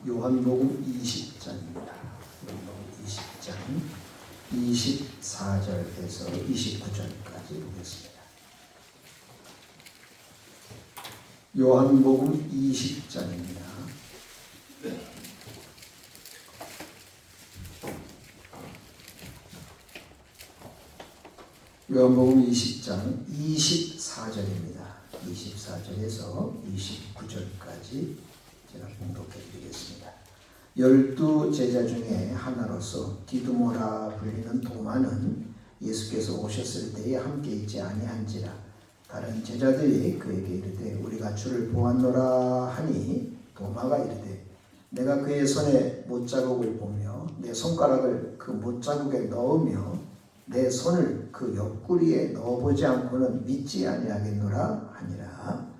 요한복음 20장입니다. 요한복음 20장 24절에서 29절까지 보겠습니다. 요한복음 20장입니다. 요한복음 20장 24절입니다. 24절에서 29절까지 제가 봉독해 드리겠습니다. 12 제자 중에 하나로서 디두모라 불리는 도마는 예수께서 오셨을 때에 함께 있지 아니한지라. 다른 제자들이 그에게 이르되 우리가 주를 보았노라 하니 도마가 이르되 내가 그의 손에 못자국을 보며 내 손가락을 그 못자국에 넣으며 내 손을 그 옆구리에 넣어보지 않고는 믿지 아니하겠노라 하니라.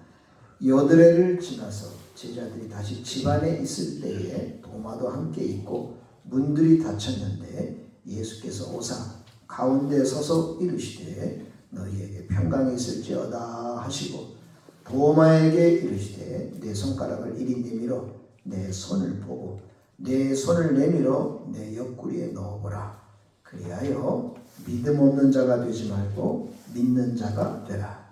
여드레를 지나서 제자들이 다시 집 안에 있을 때에 도마도 함께 있고 문들이 닫혔는데 예수께서 오사 가운데 서서 이르시되 너희에게 평강이 있을지어다 하시고 도마에게 이르시되 내 손가락을 이리 내밀어 내 손을 보고 내 손을 내밀어 내 옆구리에 넣어보라. 그리하여 믿음 없는 자가 되지 말고 믿는 자가 되라.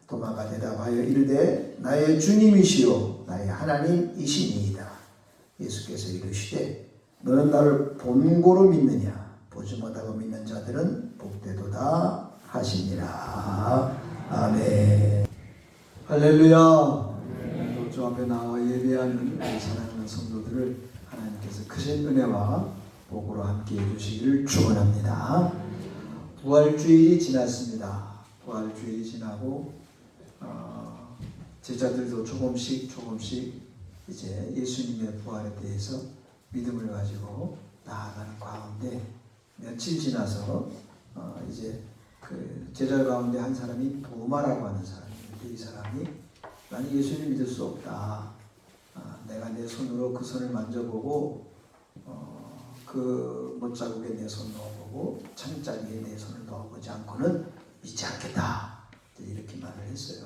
도마가 대답하여 이르되 나의 주님이시요 나의 하나님이시니이다. 예수께서 이르시되 너는 나를 본고로 믿느냐? 보지 못하고 믿는 자들은 복되도다 하시니라. 아멘. 할렐루야. 주 앞에 나와 예배하는 사랑하는 성도들을 하나님께서 크신 은혜와 복으로 함께 해주시기를 축원합니다. 부활주일이 지났습니다. 부활주일이 지나고 제자들도 조금씩 이제 예수님의 부활에 대해서 믿음을 가지고 나아가는 가운데 며칠 지나서 이제 그 제자 가운데 한 사람이 도마라고 하는 사람인데 이 사람이 나는 예수님 믿을 수 없다. 내가 내 손으로 그 손을 만져보고 그 못자국에 내 손 넣어보고 창자리에 내 손을 넣어보지 않고는 믿지 않겠다. 이렇게 말을 했어요.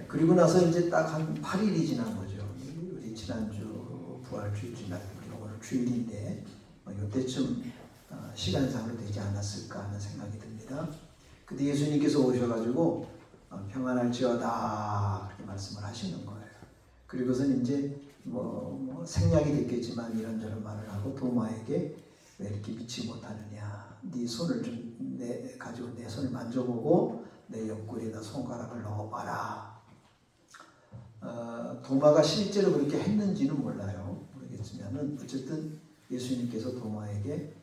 그리고 나서 이제 딱 한 8일이 지난 거죠. 우리 지난주 부활주일 지난 오늘 주일인데 이때쯤 시간상으로 되지 않았을까 하는 생각이 듭니다. 근데 예수님께서 오셔가지고 평안할지어다 그렇게 말씀을 하시는 거예요. 그리고선 이제 뭐 생략이 됐겠지만 이런저런 말을 하고 도마에게 왜 이렇게 믿지 못하느냐? 네 손을 좀 가지고 내 손을 만져보고 내 옆구리에다 손가락을 넣어봐라. 도마가 실제로 그렇게 했는지는 모르겠지만은 어쨌든 예수님께서 도마에게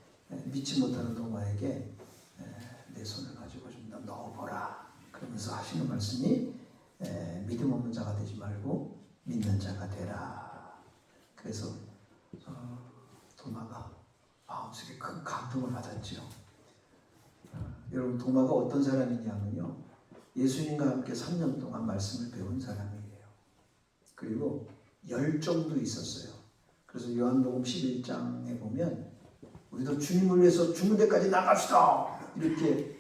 믿지 못하는 도마에게 내 손을 가지고 좀 넣어보라. 그러면서 하시는 말씀이 믿음 없는 자가 되지 말고 믿는 자가 되라. 그래서 도마가 마음속에 큰 감동을 받았죠. 여러분 도마가 어떤 사람이냐면요. 예수님과 함께 3년 동안 말씀을 배운 사람이에요. 그리고 열정도 있었어요. 그래서 요한복음 11장에 보면 우리도 주님을 위해서 죽는 데까지 나갑시다. 이렇게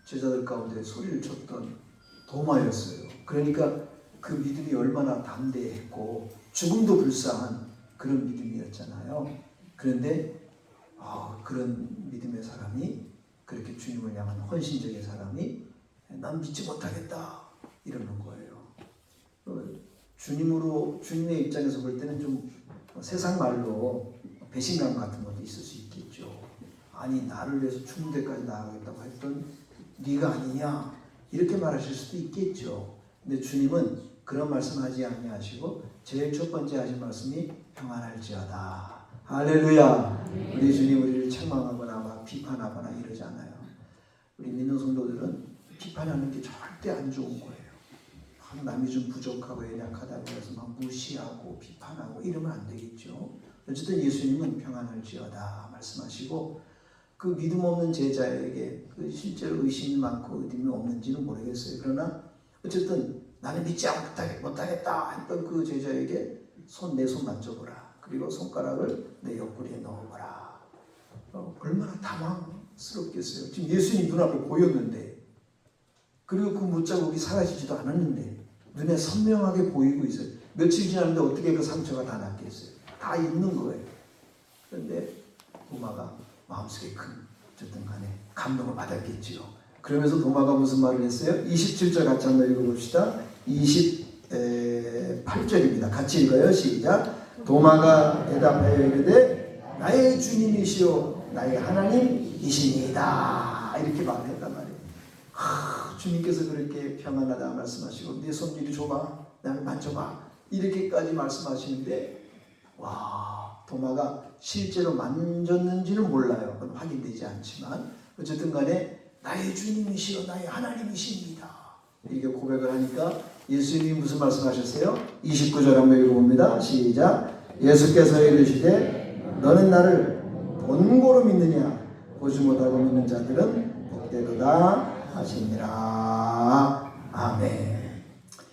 제자들 가운데 소리를 쳤던 도마였어요. 그러니까 그 믿음이 얼마나 담대했고 죽음도 불사한 그런 믿음이었잖아요. 그런데 그런 믿음의 사람이 그렇게 주님을 향한 헌신적인 사람이 난 믿지 못하겠다 이러는 거예요. 주님의 입장에서 볼 때는 좀 세상 말로 배신감 같은 것도 있을 수 있겠죠. 아니 나를 위해서 죽는 데까지 나아가겠다고 했던 네가 아니냐 이렇게 말하실 수도 있겠죠. 근데 주님은 그런 말씀하지 아니하시고 제일 첫 번째 하신 말씀이 평안할지어다. 할렐루야. 우리 주님 우리를 책망하거나 비판하거나 이러지 않아요. 우리 믿는 성도들은 비판하는 게 절대 안 좋은 거예요. 남이 좀 부족하고 연약하다고 해서 막 무시하고 비판하고 이러면 안 되겠죠. 어쨌든 예수님은 평안할지어다 말씀하시고 그 믿음 없는 제자에게 그 실제로 의심이 많고 믿음이 없는지는 모르겠어요. 그러나 어쨌든 나는 믿지 못하겠다 했던 그 제자에게 내 손 만져보라. 그리고 손가락을 내 옆구리에 넣어보라. 얼마나 당황스럽겠어요. 지금 예수님 눈앞에 보였는데 그리고 그 못자국이 사라지지도 않았는데 눈에 선명하게 보이고 있어요. 며칠 지났는데 어떻게 그 상처가 다 낫겠어요? 다 있는 거예요. 그런데 도마가 마음속에 큰 어쨌든 간에 감동을 받았겠지요. 그러면서 도마가 무슨 말을 했어요? 27절 같이 한번 읽어봅시다. 28절입니다. 같이 읽어요. 시작. 도마가 대답하여 이르되 나의 주님이시오 나의 하나님이시니이다. 이렇게 말을 했단 말이에요. 주님께서 그렇게 평안하다 말씀하시고 내 손 이리 줘봐, 나를 만져봐, 이렇게까지 말씀하시는데 와, 도마가 실제로 만졌는지는 몰라요. 그건 확인되지 않지만 어쨌든 간에 나의 주님이시여 나의 하나님이십니다. 이렇게 고백을 하니까 예수님이 무슨 말씀하셨어요? 29절 한번 읽어봅니다. 시작. 예수께서 이르시되 너는 나를 본고로 믿느냐? 보지 못하고 믿는 자들은 복되도다 하시니라. 아멘.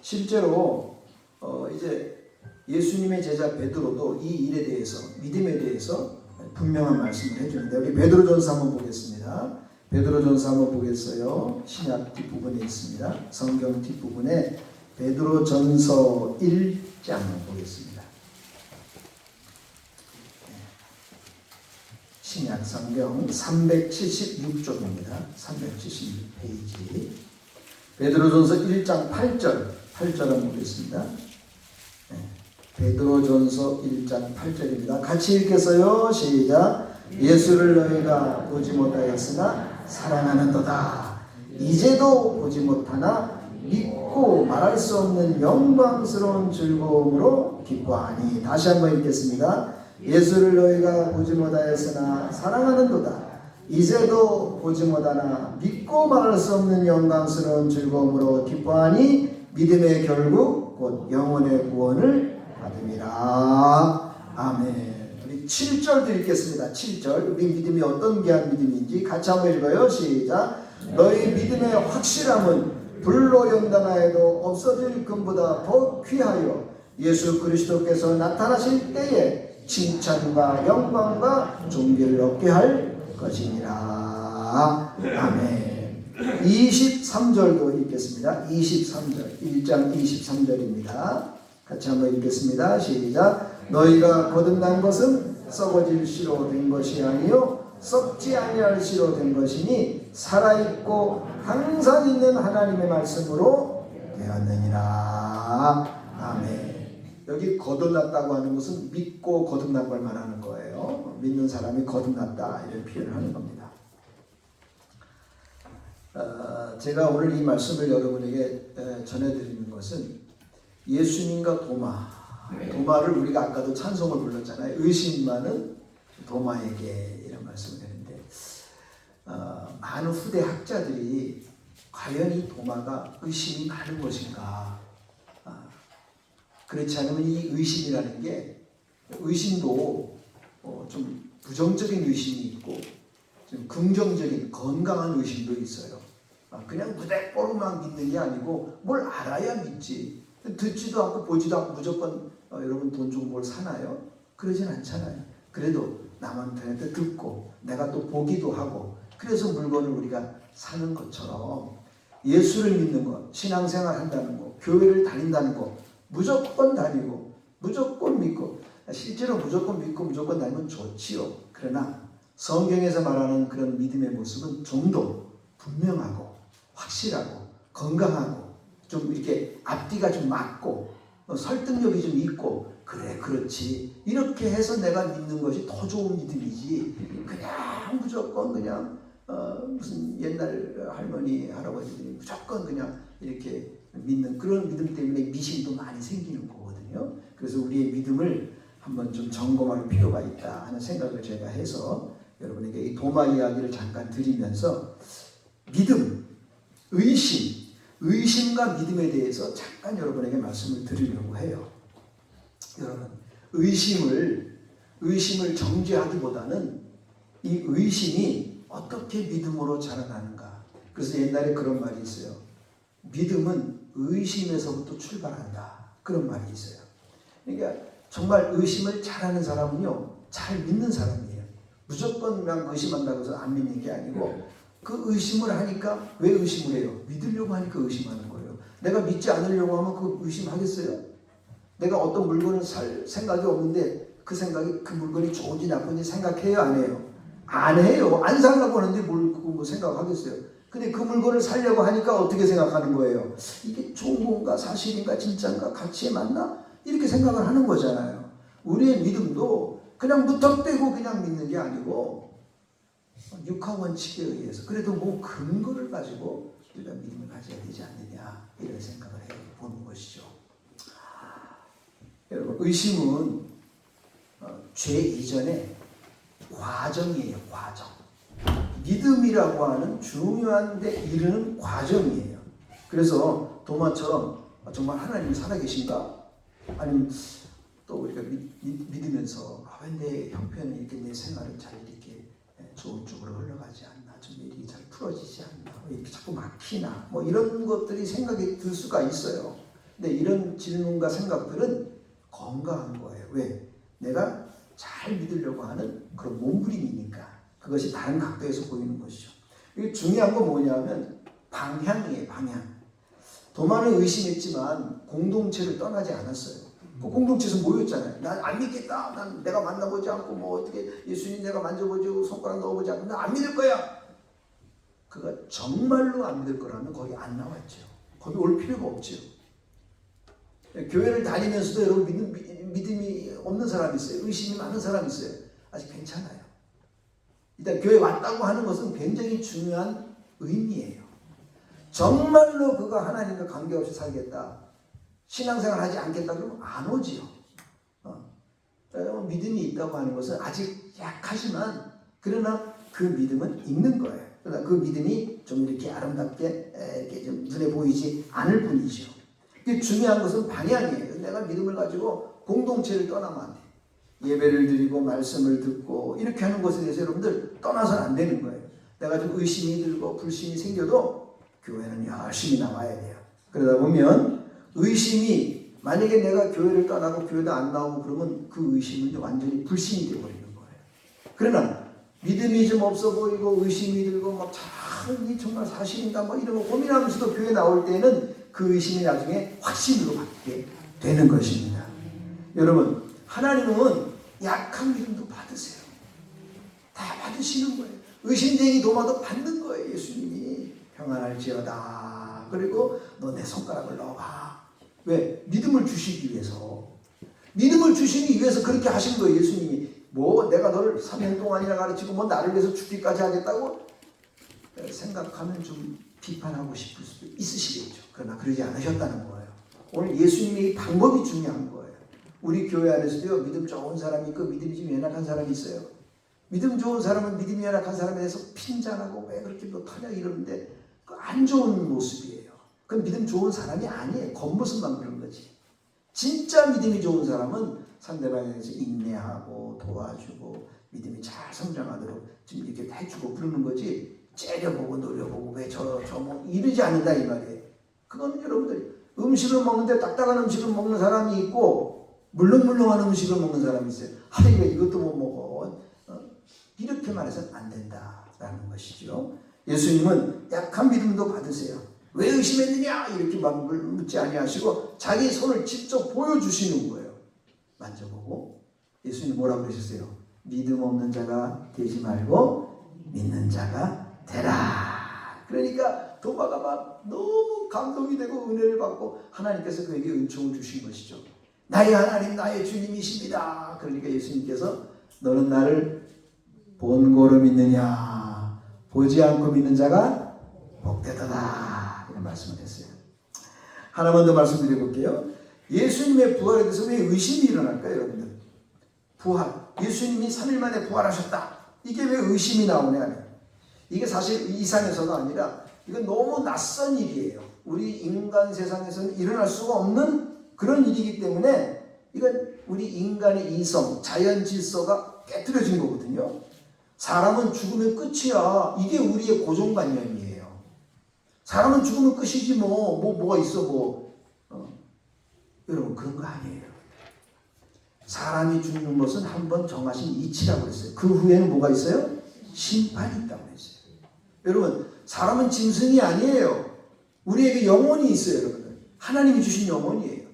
실제로 이제 예수님의 제자 베드로도 이 일에 대해서, 믿음에 대해서 분명한 말씀을 해주는데 우리 베드로전서 한번 보겠습니다. 베드로전서 한번 보겠어요. 신약 뒷부분에 있습니다. 성경 뒷부분에 베드로전서 1장 보겠습니다. 신약 성경 376쪽입니다. 376페이지. 베드로전서 1장 8절 한번 보겠습니다. 베드로전서 1장 8절입니다. 같이 읽겠어요. 시작. 예수를 너희가 보지 못하였으나 사랑하는도다. 이제도 보지 못하나 믿고 말할 수 없는 영광스러운 즐거움으로 기뻐하니. 다시 한번 읽겠습니다. 예수를 너희가 보지 못하였으나 사랑하는도다. 이제도 보지 못하나 믿고 말할 수 없는 영광스러운 즐거움으로 기뻐하니 믿음의 결국 곧 영혼의 구원을 받음이라. 아멘. 우리 7절도 읽겠습니다. 7절. 우리 믿음이 어떤 귀한 믿음인지 같이 한번 읽어요. 시작. 너희 믿음의 확실함은 불로 연단하여도 없어질 금보다 더 귀하여 예수 그리스도께서 나타나실 때에 칭찬과 영광과 존귀를 얻게 할 것이니라. 아멘. 23절도 읽겠습니다. 23절. 1장 23절입니다. 같이 한번 읽겠습니다. 시작. 너희가 거듭난 것은 썩어질 씨로 된 것이 아니요 썩지 아니할 씨로 된 것이니 살아있고 항상 있는 하나님의 말씀으로 되었느니라. 아멘. 여기 거듭났다고 하는 것은 믿고 거듭난 걸 말하는 거예요. 믿는 사람이 거듭났다 이런 표현을 하는 겁니다. 제가 오늘 이 말씀을 여러분에게 전해드리는 것은 예수님과 도마를 우리가 아까도 찬송을 불렀잖아요. 의심 많은 도마에게 이런 말씀을 드리는데 많은 후대 학자들이 과연 이 도마가 의심이 많은 것인가, 그렇지 않으면 이 의심이라는 게 의심도 좀 부정적인 의심이 있고 좀 긍정적인 건강한 의심도 있어요. 그냥 무대뽀로만 믿는 게 아니고 뭘 알아야 믿지. 듣지도 않고 보지도 않고 무조건 여러분 돈 주고 뭘 사나요? 그러진 않잖아요. 그래도 남한테 듣고 내가 또 보기도 하고 그래서 물건을 우리가 사는 것처럼 예수를 믿는 것, 신앙생활 한다는 것, 교회를 다닌다는 것 무조건 다니고 무조건 믿고, 실제로 무조건 믿고 무조건 다니면 좋지요. 그러나 성경에서 말하는 그런 믿음의 모습은 좀 더 분명하고 확실하고 건강하고 좀 이렇게 앞뒤가 좀 맞고 설득력이 좀 있고, 그래 그렇지 이렇게 해서 내가 믿는 것이 더 좋은 믿음이지 그냥 무조건 그냥 무슨 옛날 할머니 할아버지들이 무조건 그냥 이렇게 믿는 그런 믿음 때문에 미신도 많이 생기는 거거든요. 그래서 우리의 믿음을 한번 좀 점검할 필요가 있다 하는 생각을 제가 해서 여러분에게 이 도마 이야기를 잠깐 드리면서 믿음, 의심과 믿음에 대해서 잠깐 여러분에게 말씀을 드리려고 해요. 여러분, 의심을 정죄하기보다는 이 의심이 어떻게 믿음으로 자라나는가. 그래서 옛날에 그런 말이 있어요. 믿음은 의심에서부터 출발한다. 그런 말이 있어요. 그러니까 정말 의심을 잘하는 사람은요, 잘 믿는 사람이에요. 무조건 그냥 의심한다고 해서 안 믿는 게 아니고 그 의심을 하니까, 왜 의심을 해요? 믿으려고 하니까 의심하는 거예요. 내가 믿지 않으려고 하면 그 의심하겠어요? 내가 어떤 물건을 살 생각이 없는데 그 생각이 그 물건이 좋은지 나쁜지 생각해요, 안 해요? 안 해요. 안 살라고 하는데 뭘 그거 뭐 생각하겠어요. 근데 그 물건을 살려고 하니까 어떻게 생각하는 거예요? 이게 좋은 건가, 사실인가, 진짜인가, 가치에 맞나? 이렇게 생각을 하는 거잖아요. 우리의 믿음도 그냥 무턱대고 그냥 믿는 게 아니고 육하 원칙에 의해서 그래도 뭐 근거를 가지고 우리가 믿음을 가져야 되지 않느냐 이런 생각을 해보는 것이죠. 여러분, 의심은 죄 이전에 과정이에요. 과정. 믿음이라고 하는 중요한 데 이르는 과정이에요. 그래서 도마처럼 정말 하나님이 살아계신가? 아니면 또 우리가 믿으면서 내 형편은 이렇게 내 생활은 잘 이렇게 좋은 쪽으로 흘러가지 않나, 좀 일이 잘 풀어지지 않나, 이렇게 자꾸 막히나, 뭐 이런 것들이 생각이 들 수가 있어요. 근데 이런 질문과 생각들은 건강한 거예요. 왜? 내가 잘 믿으려고 하는 그런 몸부림이니까 그것이 다른 각도에서 보이는 것이죠. 이게 중요한 건 뭐냐면 방향이에요. 방향. 도마는 의심했지만 공동체를 떠나지 않았어요. 그 공동체에서 모였잖아요. 난 안 믿겠다. 난 내가 만나보지 않고 뭐 어떻게 예수님 내가 만져보지 손가락 넣어보지 않고 난 안 믿을 거야. 그가 정말로 안 믿을 거라면 거기 안 나왔죠. 거기 올 필요가 없죠. 교회를 다니면서도 여러분 믿음이 없는 사람이 있어요. 의심이 많은 사람이 있어요. 아직 괜찮아요. 일단 교회 왔다고 하는 것은 굉장히 중요한 의미예요. 정말로 그가 하나님과 관계없이 살겠다, 신앙생활 하지 않겠다 그러면 안 오지요. 믿음이 있다고 하는 것은 아직 약하지만 그러나 그 믿음은 있는 거예요. 그러나 그 믿음이 좀 이렇게 아름답게 이렇게 좀 눈에 보이지 않을 뿐이죠. 중요한 것은 방향이에요. 내가 믿음을 가지고 공동체를 떠나면 안 돼요. 예배를 드리고 말씀을 듣고 이렇게 하는 것에 대해서 여러분들 떠나서는 안 되는 거예요. 내가 좀 의심이 들고 불신이 생겨도 교회는 열심히 나와야 돼요. 그러다 보면 의심이 만약에 내가 교회를 떠나고 교회도 안 나오고 그러면 그 의심은 완전히 불신이 되어버리는 거예요. 그러나 믿음이 좀 없어 보이고 의심이 들고 막 이 정말 사실인가 뭐 이런 거 고민하면서도 교회 나올 때는 그 의심이 나중에 확신으로 바뀌게 되는 것입니다. 여러분, 하나님은 약한 믿음도 받으세요. 다 받으시는 거예요. 의심쟁이 도마도 받는 거예요. 예수님이 평안할지어다. 그리고 너 내 손가락을 넣어봐. 왜? 믿음을 주시기 위해서. 믿음을 주시기 위해서 그렇게 하신 거예요. 예수님이. 뭐 내가 너를 3년 동안이나 가르치고 뭐 나를 위해서 죽기까지 하겠다고 생각하면 좀 비판하고 싶을 수도 있으시겠죠. 그러나 그러지 않으셨다는 거예요. 오늘 예수님의 방법이 중요한 거예요. 우리 교회 안에서도요, 믿음 좋은 사람이 있고 믿음이 좀 연약한 사람이 있어요. 믿음 좋은 사람은 믿음이 연약한 사람에 대해서 핀잔하고 왜 그렇게 못하냐 이러는데 그 안 좋은 모습이에요. 그건 믿음 좋은 사람이 아니에요. 겉모습만 그런 거지. 진짜 믿음이 좋은 사람은 상대방에 대해서 인내하고 도와주고 믿음이 잘 성장하도록 좀 이렇게 해주고 부르는 거지, 째려보고 노려보고 왜 뭐 이러지 않는다 이 말이에요. 그거는 여러분들 음식을 먹는데 딱딱한 음식을 먹는 사람이 있고 물렁물렁한 음식을 먹는 사람이 있어요. 하루에 이것도 못 먹어. 이렇게 말해서는 안 된다라는 것이죠. 예수님은 약한 믿음도 받으세요. 왜 의심했느냐 이렇게 묻지 아니하시고 자기 손을 직접 보여주시는 거예요. 만져보고. 예수님 뭐라고 그러셨어요? 믿음 없는 자가 되지 말고 믿는 자가 되라. 그러니까 도마가 막 너무 감동이 되고 은혜를 받고 하나님께서 그에게 은총을 주신 것이죠. 나의 하나님 나의 주님이십니다. 그러니까 예수님께서 너는 나를 본고로 믿느냐 보지 않고 믿는 자가 복되도다 이런 말씀을 했어요. 하나만 더 말씀드려 볼게요. 예수님의 부활에 대해서 왜 의심이 일어날까요? 여러분들, 부활, 예수님이 3일 만에 부활하셨다, 이게 왜 의심이 나오냐. 이게 사실 이상에서가 아니라 이건 너무 낯선 일이에요. 우리 인간 세상에서는 일어날 수가 없는 그런 일이기 때문에 이건 우리 인간의 이성, 자연 질서가 깨트려진 거거든요. 사람은 죽으면 끝이야. 이게 우리의 고정관념이에요. 사람은 죽으면 끝이지 뭐가 있어 여러분, 그런 거 아니에요. 사람이 죽는 것은 한번 정하신 이치라고 그랬어요. 그 후에는 뭐가 있어요? 심판이 있다고 했어요. 여러분, 사람은 짐승이 아니에요. 우리에게 영혼이 있어요. 여러분, 하나님이 주신 영혼이에요.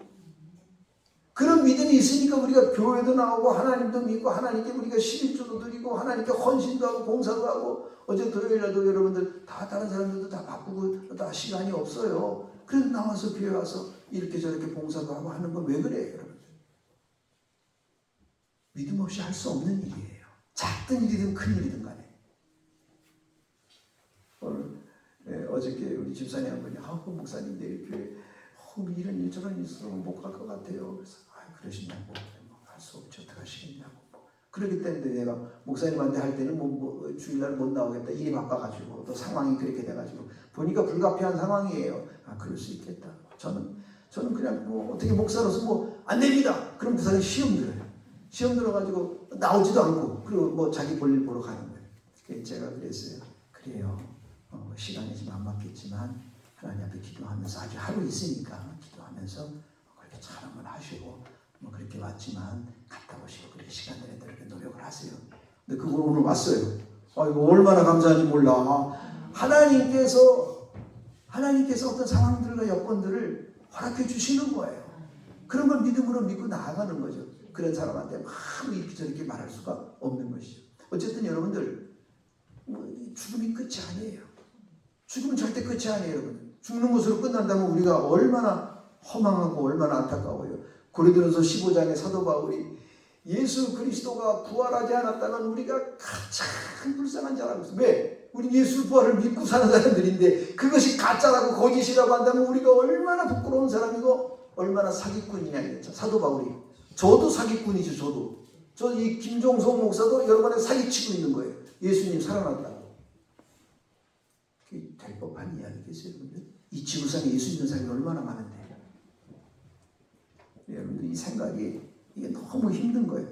그런 믿음이 있으니까 우리가 교회도 나오고 하나님도 믿고 하나님께 우리가 11조도 드리고 하나님께 헌신도 하고 봉사도 하고 어제 토요일에도 여러분들 다 다른 사람들도 다 바쁘고 다 시간이 없어요. 그래서 나와서 교회 와서 이렇게 저렇게 봉사도 하고 하는 건 왜 그래요, 여러분? 믿음 없이 할 수 없는 일이에요. 작든 일이든 큰 일이든 간에. 오늘 어저께 우리 집사님 한 분이 목사님 내일 교회 이런 일 저런 일 있으면 못 갈 것 같아요. 그래서 그러시냐고 할 수 없죠. 어떻게 하시겠냐고 그러기 때문에 내가 목사님한테 할 때는 주일날 못 나오겠다. 일이 바빠가지고 또 상황이 그렇게 돼가지고 보니까 불가피한 상황이에요. 그럴 수 있겠다. 저는 그냥 어떻게 목사로서 안 됩니다. 그럼 그 사람이 시험 들어요. 시험 들어가지고 나오지도 않고 그리고 자기 볼일 보러 가는 거예요. 그래서 제가 그랬어요. 그래요. 시간이 좀 안 맞겠지만 하나님 앞에 기도하면서 아주 하루 있으니까 기도하면서 그렇게 촬영을 하시고 그렇게 왔지만 갔다 오시고 그렇게 시간 내는 대로 노력을 하세요. 근데 그걸 오늘 왔어요. 이거 얼마나 감사한지 몰라. 하나님께서 어떤 상황들과 여건들을 허락해 주시는 거예요. 그런 걸 믿음으로 믿고 나아가는 거죠. 그런 사람한테 막 이렇게 저렇게 말할 수가 없는 것이죠. 어쨌든 여러분들 죽음이 끝이 아니에요. 죽음은 절대 끝이 아니에요, 여러분. 죽는 것으로 끝난다면 우리가 얼마나 허망하고 얼마나 안타까워요. 고린도전서 15장의 사도 바울이 예수 그리스도가 부활하지 않았다면 우리가 가장 불쌍한 자라고 했어요. 왜? 우리 예수 부활을 믿고 사는 사람들인데 그것이 가짜라고 거짓이라고 한다면 우리가 얼마나 부끄러운 사람이고 얼마나 사기꾼이냐 이랬죠. 사도 바울이. 저도 사기꾼이죠. 저 이 김종석 목사도 여러분에 사기치고 있는 거예요. 예수님 살아났다고. 그게 될 법한 이야기겠어요, 여러분들? 이 지구상에 예수 믿는 사람이 얼마나 많은데. 여러분들 이 생각이 이게 너무 힘든 거예요.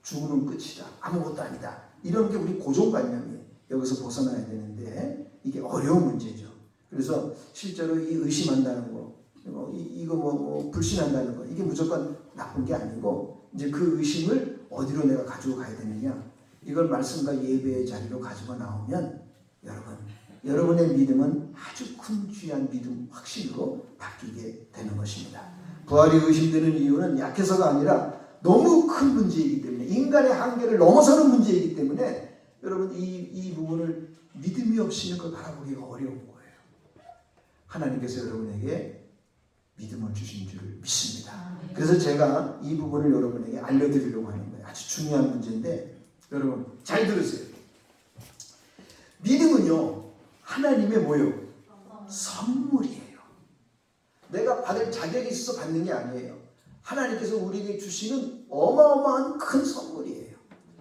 죽음은 끝이다. 아무것도 아니다. 이런 게 우리 고정관념이에요. 여기서 벗어나야 되는데 이게 어려운 문제죠. 그래서 실제로 이 의심한다는 거, 이거 불신한다는 거, 이게 무조건 나쁜 게 아니고 이제 그 의심을 어디로 내가 가지고 가야 되느냐. 이걸 말씀과 예배의 자리로 가지고 나오면 여러분의 믿음은 아주 큰 귀한 믿음 확신으로 바뀌게 되는 것입니다. 부활이 의심되는 이유는 약해서가 아니라 너무 큰 문제이기 때문에 인간의 한계를 넘어서는 문제이기 때문에 여러분 이 부분을 믿음이 없이는 그걸 바라보기가 어려운 거예요. 하나님께서 여러분에게 믿음을 주신 줄 믿습니다. 그래서 제가 이 부분을 여러분에게 알려드리려고 하는 거예요. 아주 중요한 문제인데 여러분 잘 들으세요. 믿음은요 하나님의 뭐예요? 선물이에요. 내가 받을 자격이 있어서 받는 게 아니에요. 하나님께서 우리에게 주시는 어마어마한 큰 선물이에요.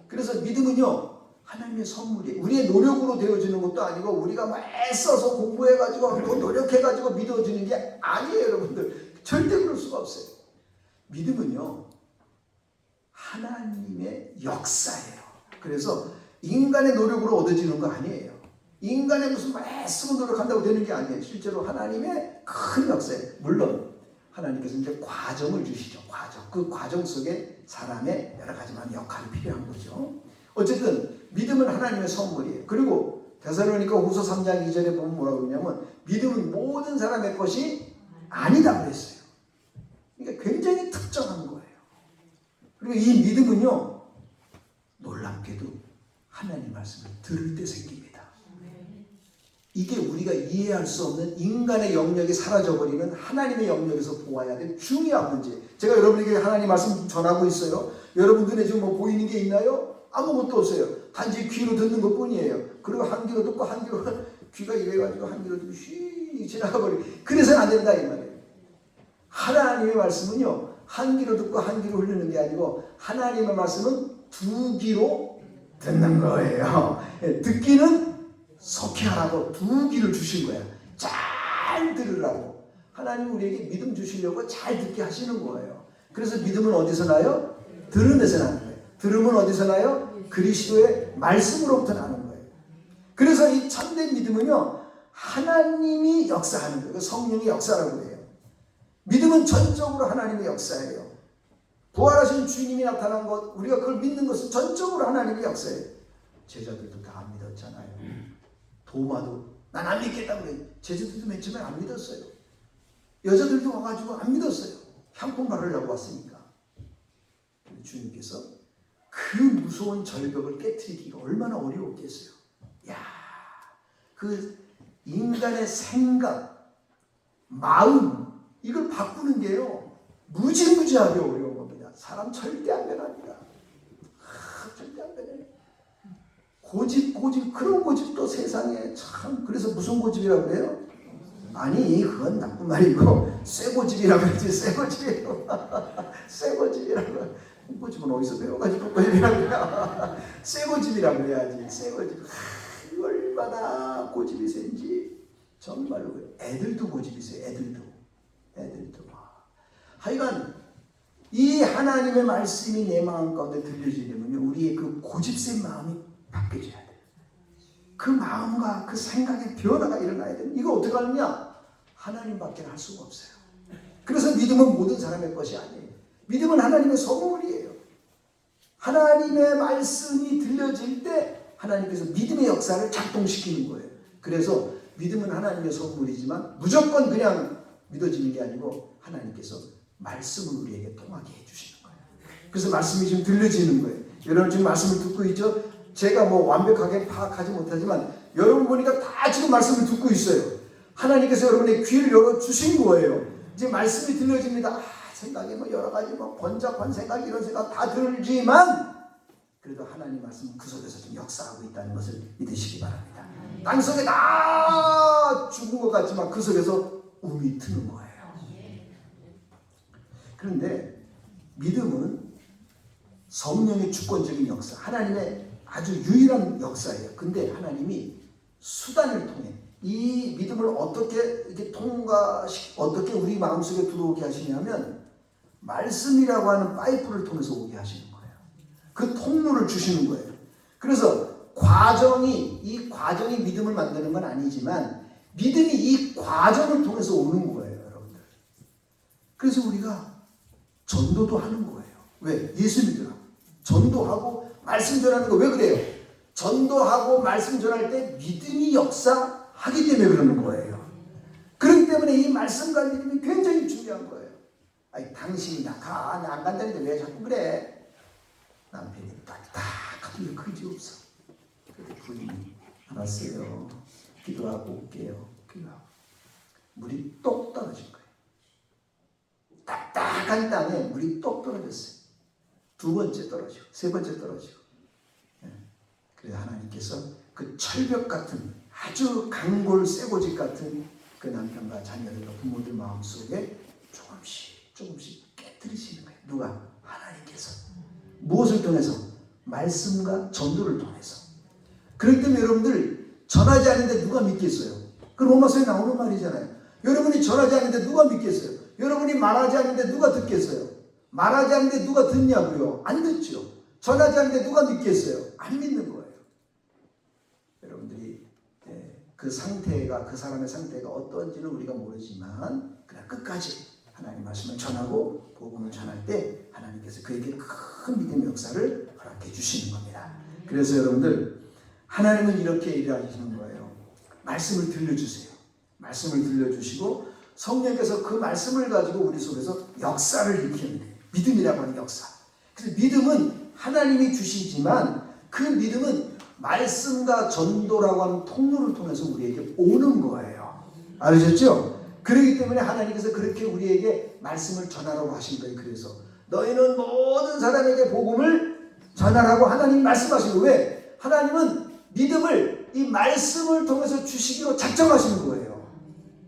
그래서 믿음은요 하나님의 선물이에요. 우리의 노력으로 되어지는 것도 아니고 우리가 막 애써서 공부해가지고 또 노력해가지고 믿어지는 게 아니에요. 여러분들 절대 그럴 수가 없어요. 믿음은요 하나님의 역사예요. 그래서 인간의 노력으로 얻어지는 거 아니에요. 인간의 무슨 애쓰고 노력한다고 되는 게 아니에요. 실제로 하나님의 큰 역사예요. 물론 하나님께서 이제 과정을 주시죠. 그 과정 속에 사람의 여러 가지만 역할이 필요한 거죠. 어쨌든 믿음은 하나님의 선물이에요. 그리고 데살로니가 후서 3장 2절에 보면 뭐라고 그러냐면 믿음은 모든 사람의 것이 아니다 그랬어요. 그러니까 굉장히 특정한 거예요. 그리고 이 믿음은요 놀랍게도 하나님 말씀을 들을 때 생깁니다. 이게 우리가 이해할 수 없는 인간의 영역이 사라져버리는 하나님의 영역에서 보아야 될 중요한 문제. 제가 여러분에게 하나님 말씀 전하고 있어요. 여러분 눈에 지금 보이는 게 있나요? 아무것도 없어요. 단지 귀로 듣는 것 뿐이에요. 그리고 한 귀로 듣고 한 귀로 귀가 이래가지고 한 귀로 듣고 휘 지나가버리고 그래서는 안 된다 이 말이에요. 하나님의 말씀은요 한 귀로 듣고 한 귀로 흐르는 게 아니고 하나님의 말씀은 두 귀로 듣는 거예요. 듣기는 속히하라고 두 귀를 주신 거야. 잘 들으라고. 하나님 우리에게 믿음 주시려고 잘 듣게 하시는 거예요. 그래서 믿음은 어디서 나요? 들음에서 나는 거예요. 들음은 어디서 나요? 그리스도의 말씀으로부터 나는 거예요. 그래서 이 참된 믿음은요 하나님이 역사하는 거예요. 성령의 역사라고 해요. 믿음은 전적으로 하나님의 역사예요. 부활하신 주님이 나타난 것, 우리가 그걸 믿는 것은 전적으로 하나님의 역사예요. 제자들도 다 안 믿었잖아요. 도마도 난 안 믿겠다고 그래요. 제자들도 맨 처음에 안 믿었어요. 여자들도 와가지고 안 믿었어요. 향품 바르려고 왔으니까. 주님께서 그 무서운 절벽을 깨트리기가 얼마나 어려웠겠어요. 야, 그 인간의 생각, 마음 이걸 바꾸는 게요 무지무지하게 어려운 겁니다. 사람 절대 안 변합니다. 절대 안 변해요. 고집 그런 고집도 세상에 참. 그래서 무슨 고집이라고 그래요? 아니 그건 나쁜 말이고 쇠고집이라고 하지. 쇠고집이라고. 쇠고집이라고. 고집은 어디서 배워가지고 고집이라고 해요. 쇠고집이라고 해야지. 쇠고집. 얼마나 고집이 센지 정말로. 애들도 고집이 세요. 애들도. 하여간 이 하나님의 말씀이 내 마음 가운데 들려지려면 우리의 그 고집센 마음이 바뀌어져야 돼요. 그 마음과 그 생각의 변화가 일어나야 돼요. 이거 어떻게 하느냐? 하나님밖에 할 수가 없어요. 그래서 믿음은 모든 사람의 것이 아니에요. 믿음은 하나님의 선물이에요. 하나님의 말씀이 들려질 때 하나님께서 믿음의 역사를 작동시키는 거예요. 그래서 믿음은 하나님의 선물이지만 무조건 그냥 믿어지는 게 아니고 하나님께서 말씀을 우리에게 통하게 해주시는 거예요. 그래서 말씀이 지금 들려지는 거예요. 여러분 지금 말씀을 듣고 있죠? 제가 뭐 완벽하게 파악하지 못하지만 여러분 보니까 다 지금 말씀을 듣고 있어요. 하나님께서 여러분의 귀를 열어주신 거예요. 이제 말씀이 들려집니다. 생각이 뭐 여러 가지 뭐 번잡한 생각 이런 생각 다 들지만 그래도 하나님 말씀은 그 속에서 좀 역사하고 있다는 것을 믿으시기 바랍니다. 땅 속에 다 죽은 것 같지만 그 속에서 움이 트는 거예요. 그런데 믿음은 성령의 주권적인 역사, 하나님의 아주 유일한 역사예요. 근데 하나님이 수단을 통해 이 믿음을 어떻게 이렇게 어떻게 우리 마음속에 들어오게 하시냐면 말씀이라고 하는 파이프를 통해서 오게 하시는 거예요. 그 통로를 주시는 거예요. 그래서 이 과정이 믿음을 만드는 건 아니지만 믿음이 이 과정을 통해서 오는 거예요, 여러분들. 그래서 우리가 전도도 하는 거예요. 왜? 예수 믿으라고. 전도하고 말씀 전하는 거 왜 그래요? 전도하고 말씀 전할 때 믿음이 역사하기 때문에 그러는 거예요. 그렇기 때문에 이 말씀과 믿음이 굉장히 중요한 거예요. 아니, 당신이 나 안 간다는데 왜 자꾸 그래? 남편이 딱딱하게 그지 없어. 그래도 부인이 알았어요. 기도하고 올게요. 기도하고. 물이 똑 떨어진 거예요. 딱딱한 땅에 물이 똑 떨어졌어요. 두 번째 떨어지고 세 번째 떨어지고. 그래서 하나님께서 그 철벽 같은 아주 강골 쇠고집 같은 그 남편과 자녀들과 부모들 마음속에 조금씩 깨뜨리시는 거예요. 누가? 하나님께서. 무엇을 통해서? 말씀과 전도를 통해서. 그렇기 때문에 여러분들 전하지 않는데 누가 믿겠어요? 그 로마서에 나오는 말이잖아요. 여러분이 전하지 않는데 누가 믿겠어요? 여러분이 말하지 않는데 누가 듣겠어요? 말하지 않는데 누가 듣냐고요? 안 듣죠. 전하지 않는데 누가 믿겠어요? 안 믿는 거예요. 여러분들이 그 상태가, 그 사람의 상태가 어떤지는 우리가 모르지만 그냥 끝까지 하나님 말씀을 전하고 복음을 전할 때 하나님께서 그에게 큰 믿음의 역사를 허락해 주시는 겁니다. 그래서 여러분들 하나님은 이렇게 일하시는 거예요. 말씀을 들려주세요. 말씀을 들려주시고 성령께서 그 말씀을 가지고 우리 속에서 역사를 일으키는 거예요. 믿음이라고 하는 역사. 그래서 믿음은 하나님이 주시지만 그 믿음은 말씀과 전도라고 하는 통로를 통해서 우리에게 오는 거예요. 알으셨죠? 그렇기 때문에 하나님께서 그렇게 우리에게 말씀을 전하라고 하신 거예요. 그래서 너희는 모든 사람에게 복음을 전하라고 하나님 말씀하시고, 왜? 하나님은 믿음을 이 말씀을 통해서 주시기로 작정하시는 거예요.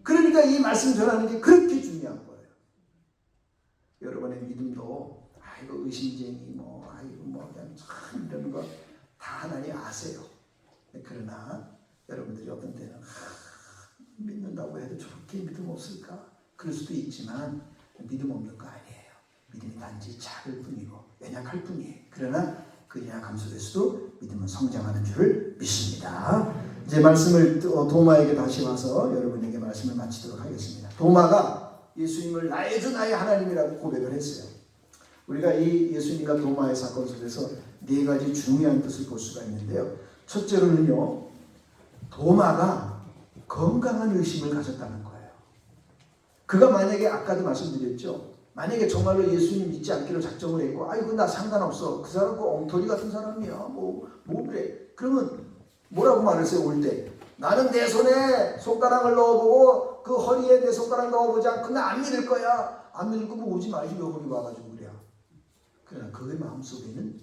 그러니까 이 말씀 전하는 게 그렇게 중요한 거예요. 여러분의 믿음도 아이고 의심쟁이 그냥 참 이러는 거 다 하나님 아세요. 그러나 여러분들이 어떤 때는 믿는다고 해도 저렇게 믿음 없을까? 그럴 수도 있지만 믿음 없는 거 아니에요. 믿음이 단지 작을 뿐이고 연약할 뿐이에요. 그러나 그 연약함 속에서도 믿음은 성장하는 줄을 믿습니다. 이제 말씀을 도마에게 다시 와서 여러분에게 말씀을 마치도록 하겠습니다. 도마가 예수님을 나의 주 나의 하나님이라고 고백을 했어요. 우리가 이 예수님과 도마의 사건 속에서 네 가지 중요한 뜻을 볼 수가 있는데요. 첫째로는요, 도마가 건강한 의심을 가졌다는 거예요. 그가 만약에 아까도 말씀드렸죠. 만약에 정말로 예수님 믿지 않기로 작정을 했고 아이고 나 상관없어. 그 사람 그 엉터리 같은 사람이야. 뭐 그래. 그러면 뭐라고 말했어요? 올 때. 나는 내 손에 손가락을 넣어보고 그 허리에 내 손가락 넣어보지 않고 나 안 믿을 거야. 안 믿을 거면 오지 마시고 거기 와가지고 그래. 그러나 그의 마음속에는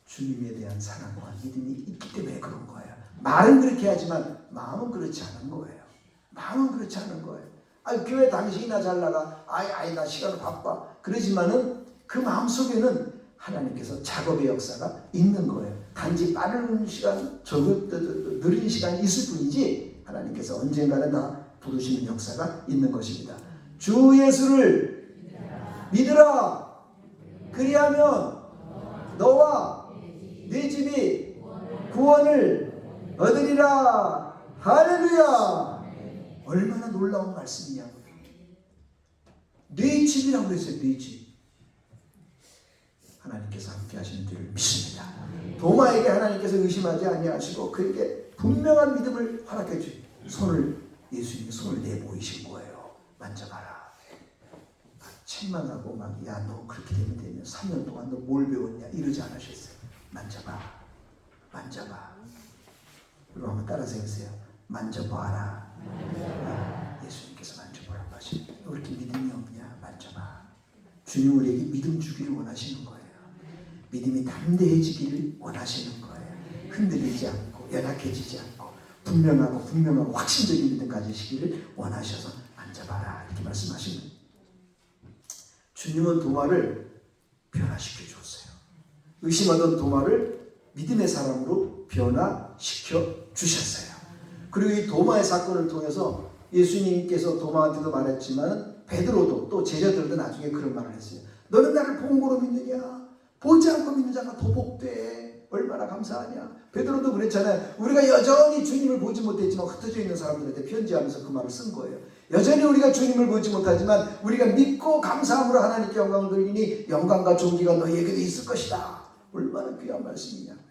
주님에 대한 사랑과 믿음이 있기 때문에 그런 거예요. 말은 그렇게 하지만 마음은 그렇지 않은 거예요. 마음은 그렇지 않은 거예요. 아니 교회 당신이나 잘 나가. 아이 나 시간 바빠. 그러지만은 그 마음속에는 하나님께서 작업의 역사가 있는 거예요. 단지 빠른 시간, 느린 시간이 있을 뿐이지 하나님께서 언젠가는 다 부르시는 역사가 있는 것입니다. 주 예수를 믿으라. 그리하면 너와 네 집이 구원을 얻으리라. 할렐루야. 얼마나 놀라운 말씀이냐고요. 네 집이라고 그랬어요. 네 집. 하나님께서 함께 하시는 줄을 믿습니다. 도마에게 하나님께서 의심하지 아니하시고 그에게 분명한 믿음을 허락해 주신 예수님이 손을 내보이신 거예요. 만져봐라. 책망하고 막 야 너 그렇게 되면 3년 동안 너 뭘 배웠냐 이러지 않으셨어요. 만져봐. 그리고 한번 따라서 해보세요. 만져봐라. 예수님께서 만져보라고 하시는 너 그렇게 믿음이 없냐? 만져봐. 주님 우리에게 믿음 주기를 원하시는 거예요. 믿음이 담대해지기를 원하시는 거예요. 흔들리지 않고 연약해지지 않고 분명하고 확신적인 믿음 가지시기를 원하셔서 만져봐라 이렇게 말씀하시는 거예요. 주님은 도마를 변화시켜 주었어요. 의심하던 도마를 믿음의 사람으로 변화시켜 주셨어요. 그리고 이 도마의 사건을 통해서 예수님께서 도마한테도 말했지만 베드로도 또 제자들도 나중에 그런 말을 했어요. 너는 나를 본 거로 믿느냐? 보지 않고 믿는 자가 더 복돼. 얼마나 감사하냐. 베드로도 그랬잖아요. 우리가 여전히 주님을 보지 못했지만 흩어져 있는 사람들한테 편지하면서 그 말을 쓴 거예요. 여전히 우리가 주님을 보지 못하지만 우리가 믿고 감사함으로 하나님께 영광을 돌리니 영광과 존귀가 너희에게도 있을 것이다. 얼마나 귀한 말씀이냐고요.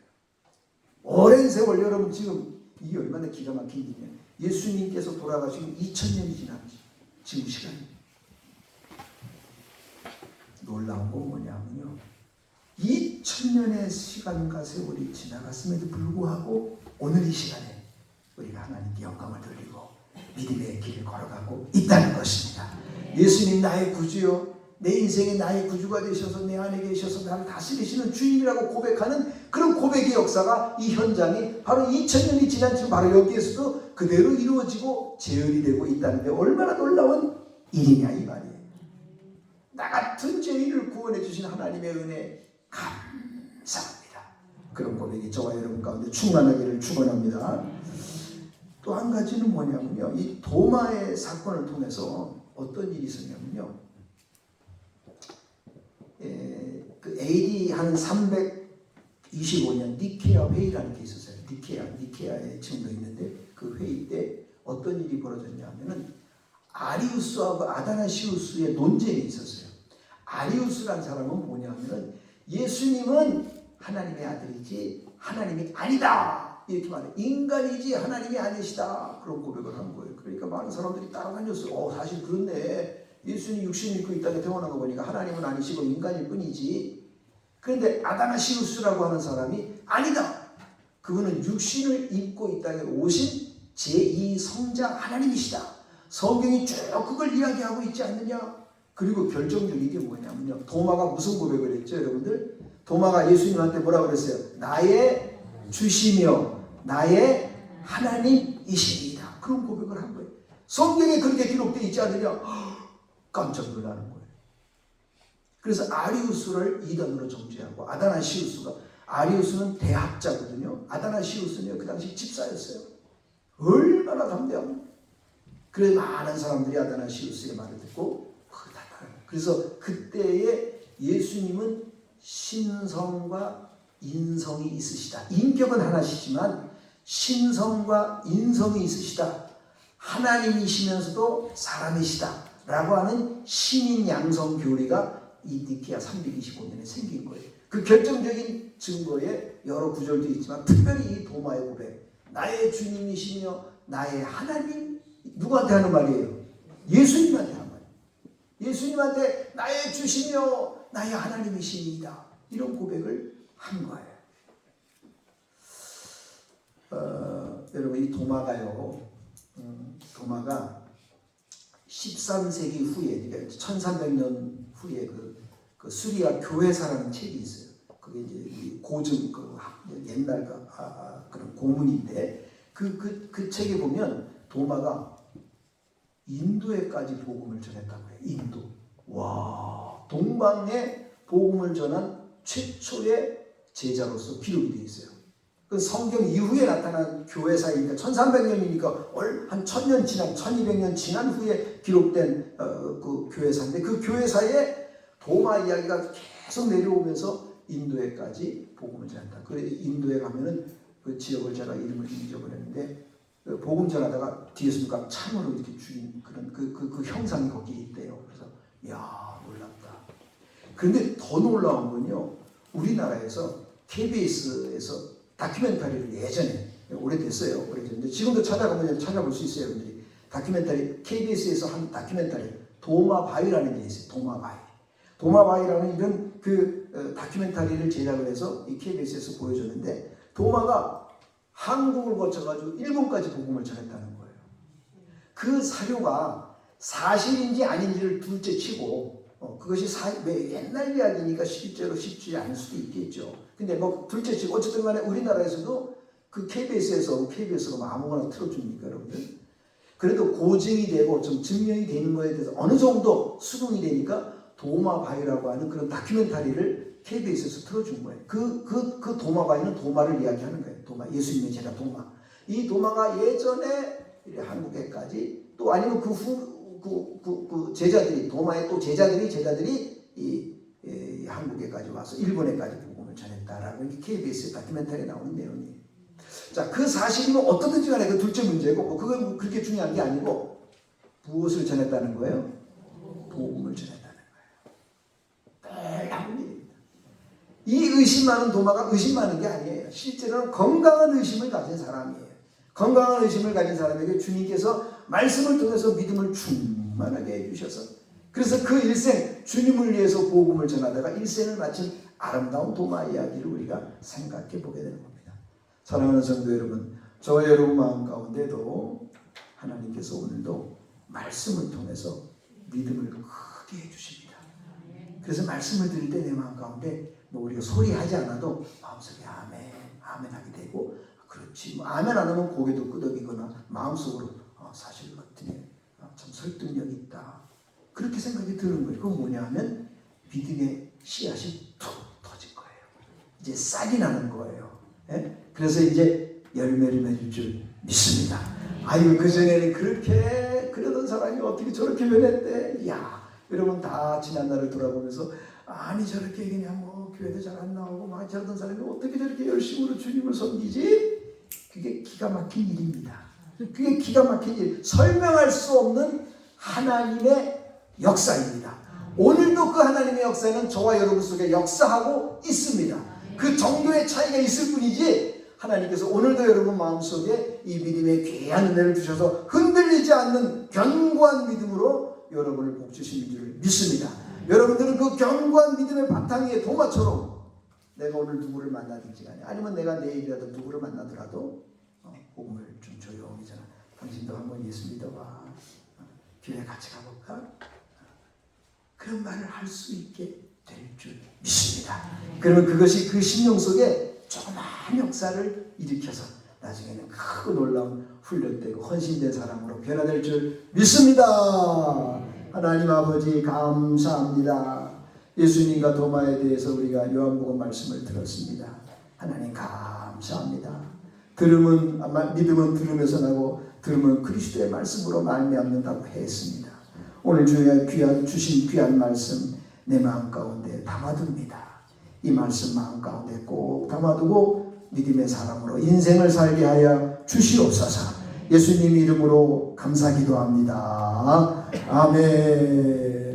오랜 세월 여러분 지금 이게 얼마나 기가 막힌 일이냐. 예수님께서 돌아가시고 2000년이 지났지. 지금 시간이. 놀라운 건 뭐냐면요. 2000년의 시간과 세월이 지나갔음에도 불구하고 오늘 이 시간에 우리가 하나님께 영광을 돌리고 믿음의 길을 걸어가고 있다는 것입니다. 예수님 나의 구주요. 내 인생에 나의 구주가 되셔서 내 안에 계셔서 나를 다스리시는 주님이라고 고백하는 그런 고백의 역사가 이 현장이 바로 2000년이 지난 지금 바로 여기에서도 그대로 이루어지고 재현이 되고 있다는데 얼마나 놀라운 일이냐 이 말이에요. 나 같은 죄인을 구원해 주신 하나님의 은혜 감사합니다. 그런 고백이 저와 여러분 가운데 충만하기를 축원합니다. 또 한 가지는 뭐냐면요. 이 도마의 사건을 통해서 어떤 일이 있었냐면요. 그 AD 한 325년 니케아 회의라는 게 있었어요. 니케아에 지금도 있는데 그 회의 때 어떤 일이 벌어졌냐면은 아리우스하고 아다나시우스의 논쟁이 있었어요. 아리우스라는 사람은 뭐냐면은 예수님은 하나님의 아들이지 하나님이 아니다. 이렇게 말해. 인간이지 하나님이 아니시다. 그런 고백을 한 거예요. 그러니까 많은 사람들이 따라다녔어요. 사실 그렇네. 예수님 육신 입고 이 땅에 태어난 거 보니까 하나님은 아니시고 인간일 뿐이지. 그런데 아다나시우스라고 하는 사람이 아니다. 그분은 육신을 입고 이 땅에 오신 제2성자 하나님이시다. 성경이 쭉 그걸 이야기하고 있지 않느냐. 그리고 결정적인 게 뭐냐면요. 도마가 무슨 고백을 했죠 여러분들? 도마가 예수님한테 뭐라고 그랬어요? 나의 주시며 나의 하나님이시니이다. 그런 고백을 한 거예요. 성경에 그렇게 기록되어 있지 않느냐? 깜짝 놀라는 거예요. 그래서 아리우스를 이단으로 정죄하고 아다나시우스가 아리우스는 대학자거든요. 아다나시우스는 그 당시 집사였어요. 얼마나 담대합니까? 그래서 많은 사람들이 아다나시우스의 말을 듣고 그래서 그때의 예수님은 신성과 인성이 있으시다. 인격은 하나시지만 신성과 인성이 있으시다. 하나님이시면서도 사람이시다. 라고 하는 신인 양성 교리가 이 니케아 325년에 생긴 거예요. 그 결정적인 증거에 여러 구절도 있지만 특별히 이 도마의 고백. 나의 주님이시며 나의 하나님. 누구한테 하는 말이에요? 예수님한테 하는 말이에요. 예수님한테 나의 주시며 나의 하나님이십니다. 이런 고백을 한 거예요. 여러분 이 도마가요. 도마가 13세기 후에, 그러니까 1300년 후에 그 수리아 교회사라는 책이 있어요. 그게 이제 고증 옛날 그런 고문인데 그 책에 보면 도마가 인도에까지 복음을 전했다고 해요. 인도. 와, 동방에 복음을 전한 최초의 제자로서 기록이 되어 있어요. 그 성경 이후에 나타난 교회사이니까 1300년이니까 한 1000년 지난 1200년 지난 후에 기록된 그 교회사인데 그 교회사에 도마 이야기가 계속 내려오면서 인도에까지 복음을 전한다. 그래서 인도에 가면은 그 지역을 제가 이름을 잊어버렸는데 그 복음 전하다가 뒤에서 누가 창으로 이렇게 죽인 그런 그 형상이 거기에 있대요. 그래서 야, 놀랍다. 그런데 더 놀라운 건요, 우리나라에서 KBS에서 다큐멘터리를 예전에 오래됐어요. 오래됐는데 지금도 찾아가면 찾아볼 수 있어요. 여러분들이 다큐멘터리 KBS에서 한 다큐멘터리 도마바위라는 게 있어요. 도마바위라는 이런 그 다큐멘터리를 제작을 해서 이 KBS에서 보여줬는데 도마가 한국을 거쳐가지고 일본까지 복음을 전했다는 거예요. 그 사료가 사실인지 아닌지를 둘째치고 그것이 옛날 이야기니까 실제로 쉽지 않을 수도 있겠죠. 근데 뭐 둘째치고 어쨌든 간에 우리나라에서도 그 KBS가 뭐 아무거나 틀어줍니까 여러분들? 그래도 고증이 되고 좀 증명이 되는 거에 대해서 어느 정도 수긍이 되니까 도마바위라고 하는 그런 다큐멘터리를 KBS에서 틀어준 거예요. 그 도마바위는 도마를 이야기하는 거예요. 도마, 예수님의 제자 도마. 이 도마가 예전에 한국에까지 또 아니면 그 제자들이 도마의 또 제자들이 이 한국에까지 와서 일본에까지 복음을 전했다라는 게 KBS 다큐멘터리에 나오는 내용이에요. 자, 그 사실이면 어떻든지 간에 그 둘째 문제고 그건 그렇게 중요한 게 아니고 무엇을 전했다는 거예요? 복음을 전했다는 거예요. 놀라운 일입니다. 이 의심 많은 도마가 의심 많은 게 아니에요. 실제로는 건강한 의심을 가진 사람이에요. 건강한 의심을 가진 사람에게 주님께서 말씀을 통해서 믿음을 충만하게 해주셔서 그래서 그 일생 주님을 위해서 복음을 전하다가 일생을 마친 아름다운 도마 이야기를 우리가 생각해 보게 되는 겁니다. 사랑하는 성도 여러분, 저와 여러분 마음 가운데도 하나님께서 오늘도 말씀을 통해서 믿음을 크게 해주십니다. 그래서 말씀을 들을 때 내 마음 가운데 뭐 우리가 소리하지 않아도 마음속에 아멘, 아멘 하게 되고 그렇지 뭐 아멘 안 하면 고개도 끄덕이거나 마음속으로 사실 같으네 참 설득력이 있다 그렇게 생각이 드는 거예요. 그건 뭐냐 하면 믿음의 씨앗이 툭 터질 거예요. 이제 싹이 나는 거예요. 예? 그래서 이제 열매를 맺을 줄 믿습니다. 아유 그전에는 그렇게 그러던 사람이 어떻게 저렇게 변했대. 야 여러분 다 지난 날을 돌아보면서 아니 저렇게 그냥 뭐 교회도 잘 안 나오고 막 저러던 사람이 어떻게 저렇게 열심으로 주님을 섬기지? 그게 기가 막힌 일입니다. 그게 기가 막힌 일, 설명할 수 없는 하나님의 역사입니다. 오늘도 그 하나님의 역사는 저와 여러분 속에 역사하고 있습니다. 그 정도의 차이가 있을 뿐이지 하나님께서 오늘도 여러분 마음속에 이 믿음의 귀한 은혜를 주셔서 흔들리지 않는 견고한 믿음으로 여러분을 복주시는 줄을 믿습니다. 여러분들은 그 견고한 믿음의 바탕 위에 도마처럼 내가 오늘 누구를 만나든지 간에 아니면 내가 내일이라도 누구를 만나더라도 복음을 좀 조용히 전하. 당신도 한번 예수 믿어봐. 교회 같이 가볼까? 그런 말을 할 수 있게 될 줄 믿습니다. 그러면 그것이 그 심령 속에 조그마한 역사를 일으켜서 나중에는 크고 놀라운 훈련되고 헌신된 사람으로 변화될 줄 믿습니다. 하나님 아버지 감사합니다. 예수님과 도마에 대해서 우리가 요한복음 말씀을 들었습니다. 하나님 감사합니다. 믿음은 들으면서 나고 들으면 그리스도의 말씀으로 말미암는다고 했습니다. 오늘 주신 귀한 말씀 내 마음 가운데 담아둡니다. 이 말씀 마음 가운데 꼭 담아두고 믿음의 사람으로 인생을 살게 하여 주시옵소서. 예수님 이름으로 감사 기도합니다. 아멘.